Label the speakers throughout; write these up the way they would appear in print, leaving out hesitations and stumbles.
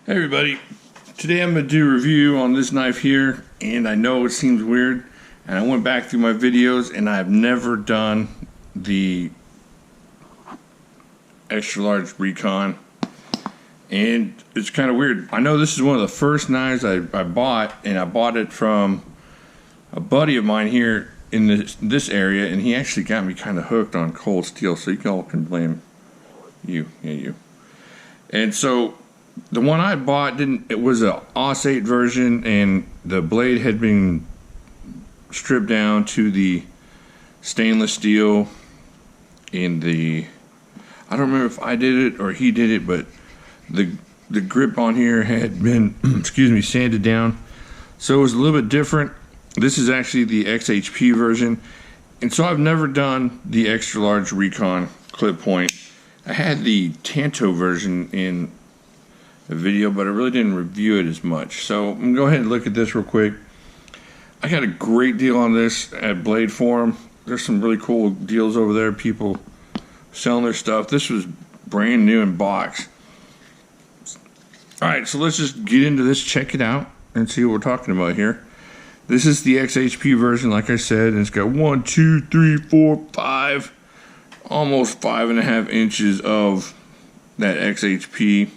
Speaker 1: Hey everybody, today I'm going to do a review on this knife here, and I know it seems weird, and I went back through my videos and I've never done the extra large Recon, and it's kind of weird. I know this is one of the first knives I bought, and I bought it from a buddy of mine here in this area, and he actually got me kind of hooked on cold steel, so you all can blame you. And so the one I bought it was a AUS 8 version, and the blade had been stripped down to the stainless steel in the, I don't remember if I did it or he did it, but the grip on here had been excuse me, sanded down, so it was a little bit different. This is actually the XHP version, and so I've never done the extra large Recon clip point. I had the Tanto version in a video, but I really didn't review it as much. So I'm gonna go ahead and look at this real quick. I got a great deal on this at Blade Forum. There's some really cool deals over there, people selling their stuff. This was brand new in box. Alright, so let's just get into this, check it out, and see what we're talking about here. This is the XHP version, like I said, and it's got 1, 2, 3, 4, 5, almost 5.5 inches of that XHP.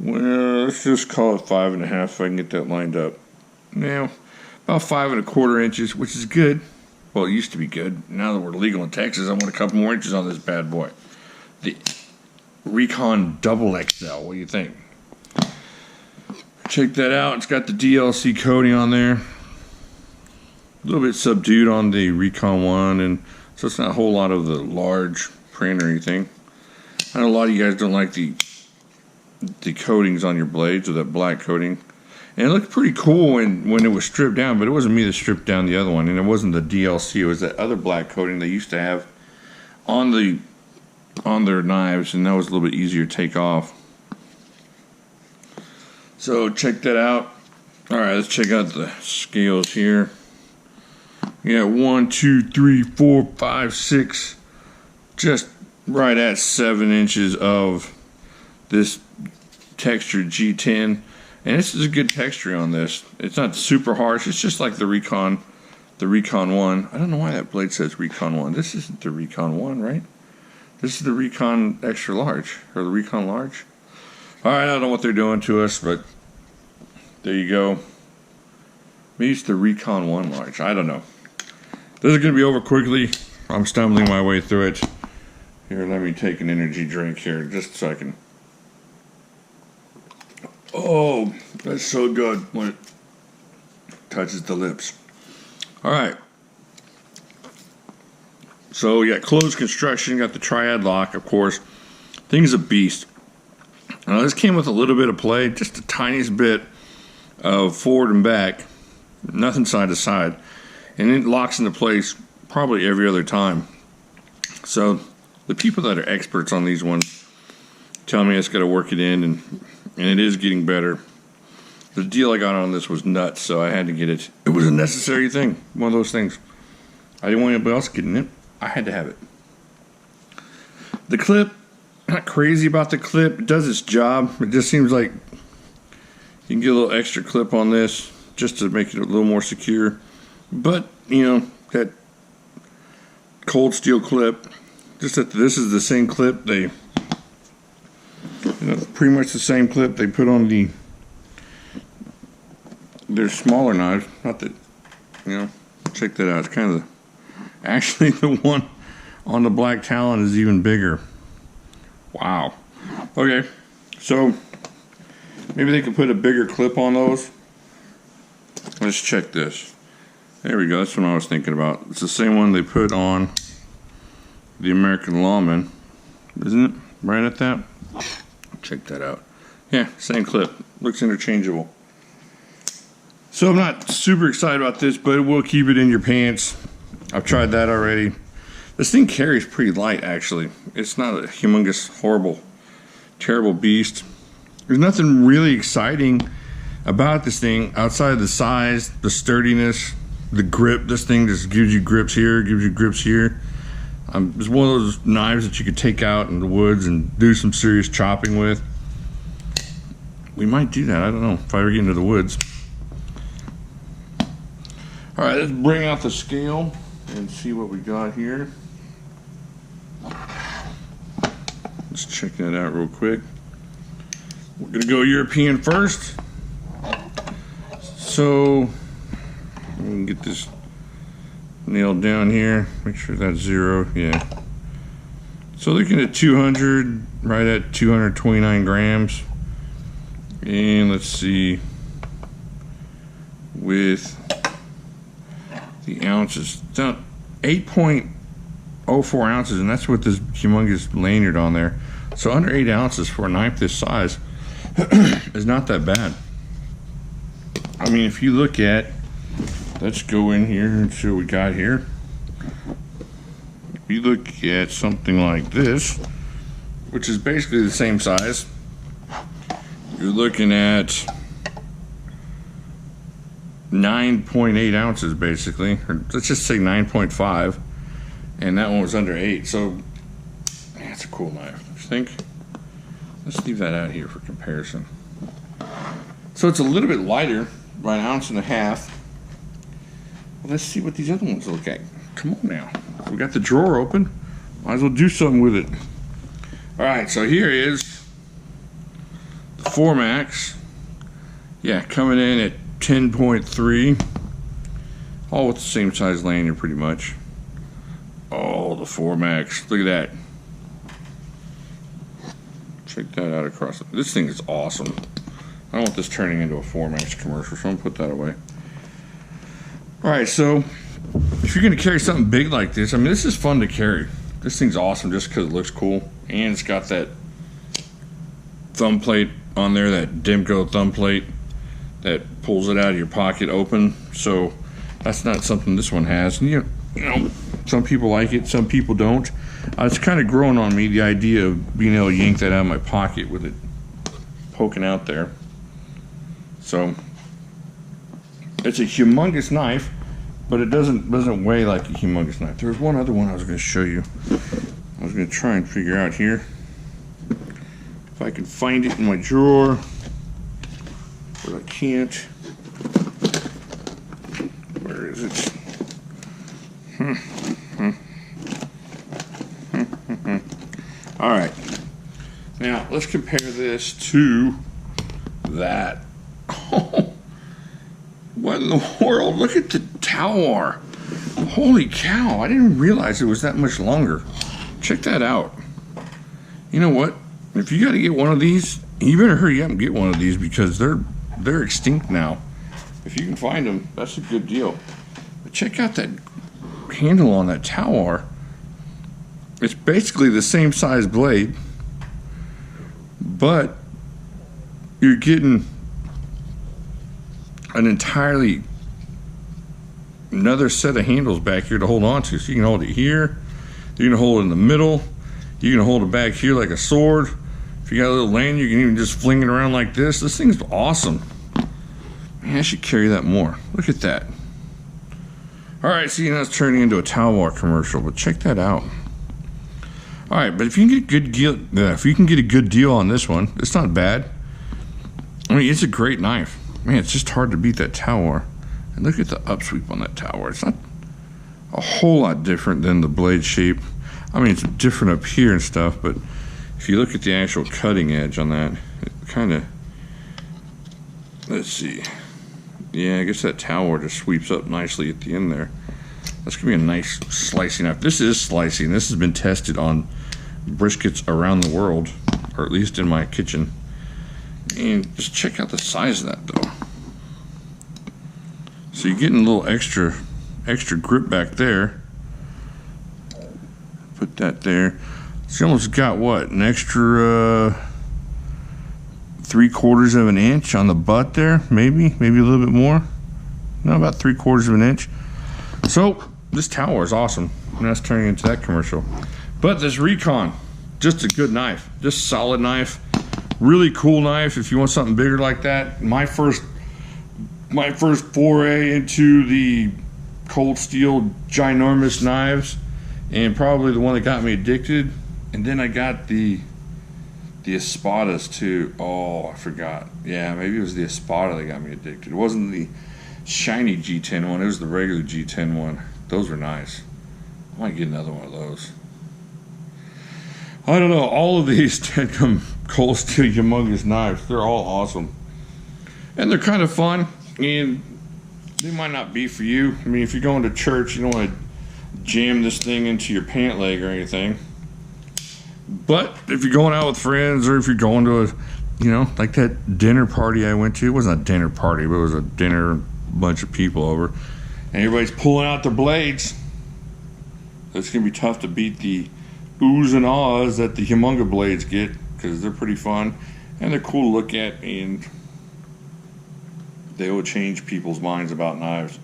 Speaker 1: Well, let's just call it 5.5 if I can get that lined up. Now, about 5.25 inches, which is good. Well, it used to be good. Now that we're legal in Texas, I want a couple more inches on this bad boy. The Recon XXL, what do you think? Check that out. It's got the DLC coating on there. A little bit subdued on the Recon 1, and so it's not a whole lot of the large print or anything. I know a lot of you guys don't like the coatings on your blades, or that black coating, and it looked pretty cool when it was stripped down, but it wasn't me that stripped down the other one, and it wasn't the DLC. It was that other black coating they used to have on their knives, and that was a little bit easier to take off. So check that out. All right, let's check out the scales here. We got 1, 2, 3, 4, 5, 6, just right at 7 inches of this textured G10, and this is a good texture on this. It's not super harsh. It's just like the Recon 1. I don't know why that blade says Recon 1. This isn't the Recon 1, right? This is the Recon extra large, or the Recon large. All right, I don't know what they're doing to us, but there you go. Maybe it's the Recon 1 large. I don't know. This is going to be over quickly. I'm stumbling my way through it. Here, let me take an energy drink here just so I can. Oh, that's so good when it touches the lips. All right. So you got closed construction, you got the triad lock, of course. Thing's a beast. Now this came with a little bit of play, just the tiniest bit of forward and back, nothing side to side, and it locks into place probably every other time. So the people that are experts on these ones tell me it's got to work it in, and it is getting better. The deal I got on this was nuts, so I had to get it. It was a necessary thing, one of those things. I didn't want anybody else getting it. I had to have it. The clip, not crazy about the clip. It does its job. It just seems like you can get a little extra clip on this just to make it a little more secure. But, you know, that cold steel clip, just that this is the same clip they, pretty much the same clip they put on their smaller knives. Not that, check that out. It's kind of actually the one on the Black Talon is even bigger. Wow. Okay, so maybe they could put a bigger clip on those. Let's check this. There we go. That's what I was thinking about. It's the same one they put on the American Lawman, isn't it? Right at that. Check that out. Yeah, same clip. Looks interchangeable. So I'm not super excited about this, but it will keep it in your pants. I've tried that already. This thing carries pretty light, actually. It's not a humongous, horrible, terrible beast. There's nothing really exciting about this thing outside of the size, the sturdiness, the grip. This thing just gives you grips here, gives you grips here. It's one of those knives that you could take out in the woods and do some serious chopping with. we might do that. I don't know if I ever get into the woods. All right, let's bring out the scale and see what we got here. Let's check that out real quick. We're gonna go European first. So we can get this nailed down here. Make sure that's 0. Yeah. So looking at 200, right at 229 grams. And let's see with the ounces. It's down 8.04 ounces, and that's with this humongous lanyard on there. So under 8 ounces for a knife this size is not that bad. I mean, if you look at, let's go in here and see what we got here. If you look at something like this, which is basically the same size, you're looking at 9.8 ounces basically, or let's just say 9.5, and that one was under 8. So that's a cool knife, don't you think? Let's leave that out here for comparison. So it's a little bit lighter by 1.5 ounces. Well, let's see what these other ones look like. Come on now, we got the drawer open, might as well do something with it. All right, so here is the 4-Max. Yeah, coming in at 10.3, all with the same size lanyard pretty much. Oh, the 4-Max, look at that. Check that out across. This thing is awesome. I don't want this turning into a 4-Max commercial, so I'm gonna put that away. All right, so if you're gonna carry something big like this, I mean, this is fun to carry. This thing's awesome just because it looks cool, and it's got that thumb plate on there, that Demko thumb plate that pulls it out of your pocket open. So that's not something this one has. And you know, some people like it, some people don't. It's kind of grown on me, the idea of being able to yank that out of my pocket with it poking out there. So it's a humongous knife, but it doesn't weigh like a humongous knife. There was one other one I was going to show you. I was going to try and figure out here if I can find it in my drawer, but I can't. Where is it? All right. Now let's compare this to that. What in the world? Look at the Tawar. Holy cow, I didn't realize it was that much longer. Check that out. You know what? If you got to get one of these, you better hurry up and get one of these because they're extinct now. If you can find them, that's a good deal. But check out that handle on that Tawar. It's basically the same size blade, but you're getting an entirely another set of handles back here to hold on to. So you can hold it here, you can hold it in the middle, you can hold it back here like a sword. If you got a little lanyard, you can even just fling it around like this. This thing's awesome. Man, I should carry that more. Look at that. All right, see, now it's turning into a Tawar commercial, but check that out. All right, but if you can get a good deal on this one, it's not bad. I mean, it's a great knife. Man, it's just hard to beat that Tawar. And look at the upsweep on that Tawar. It's not a whole lot different than the blade shape. I mean, it's different up here and stuff, but if you look at the actual cutting edge on that, it kind of, let's see. Yeah, I guess that Tawar just sweeps up nicely at the end there. That's gonna be a nice slicing knife. This is slicing. This has been tested on briskets around the world, or at least in my kitchen. And just check out the size of that though. So you're getting a little extra grip back there. Put that there. So you almost got what, an extra 3/4 of an inch on the butt there, maybe a little bit more. No, about 3/4 of an inch. So this Tawar is awesome. And that's turning into that commercial. But this Recon, just a good knife, just solid knife, really cool knife. If you want something bigger like that, my first foray into the cold steel ginormous knives, and probably the one that got me addicted. And then I got the The Espadas too. Oh, I forgot. Yeah, maybe it was the Espada that got me addicted. It wasn't the shiny G10 one. It was the regular G10 one. Those were nice. I might get another one of those. I don't know. All of these come Cold Steel humongous knives. They're all awesome. And they're kind of fun. And they might not be for you. I mean, if you're going to church, you don't want to jam this thing into your pant leg or anything. But if you're going out with friends, or if you're going to a, you know, like that dinner party I went to. It wasn't a dinner party, but it was a dinner, bunch of people over. And everybody's pulling out their blades. It's going to be tough to beat the oohs and ahs that the Humunga blades get, because they're pretty fun. And they're cool to look at, and they will change people's minds about knives.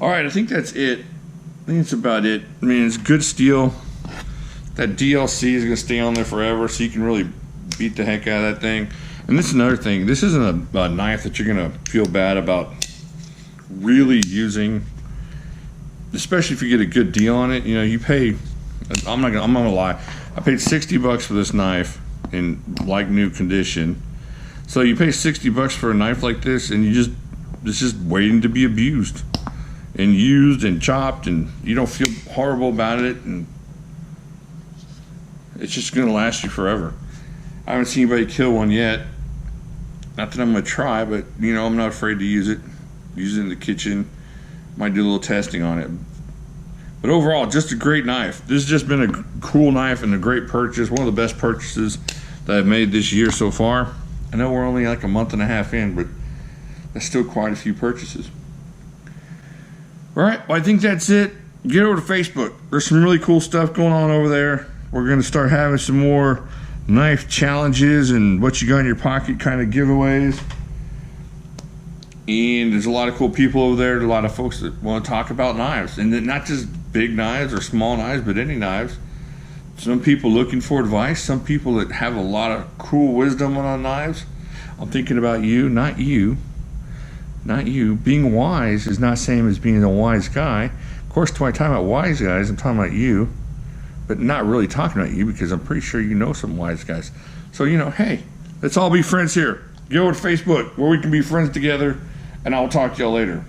Speaker 1: Alright, I think that's it. I think that's about it. I mean, it's good steel. That DLC is going to stay on there forever, so you can really beat the heck out of that thing. And this is another thing. This isn't a knife that you're going to feel bad about really using, especially if you get a good deal on it. You know, you pay, I'm not gonna lie, I paid $60 for this knife in like new condition. So you pay $60 for a knife like this, and it's just waiting to be abused and used and chopped, and you don't feel horrible about it, and it's just gonna last you forever. I haven't seen anybody kill one yet. Not that I'm gonna try, but you know, I'm not afraid to use it. Use it in the kitchen. Might do a little testing on it. But overall, just a great knife. This has just been a cool knife and a great purchase. One of the best purchases that I've made this year so far. I know we're only like a month and a half in, but that's still quite a few purchases. All right, well, I think that's it. Get over to Facebook. There's some really cool stuff going on over there. We're going to start having some more knife challenges and what you got in your pocket kind of giveaways. And there's a lot of cool people over there. There's a lot of folks that want to talk about knives. And not just big knives or small knives, but any knives. Some people looking for advice. Some people that have a lot of cool wisdom on knives. I'm thinking about you, not you. Not you. Being wise is not the same as being a wise guy. Of course, when I talk about wise guys, I'm talking about you. But not really talking about you, because I'm pretty sure you know some wise guys. So, you know, hey, let's all be friends here. Go over to Facebook where we can be friends together. And I'll talk to y'all later.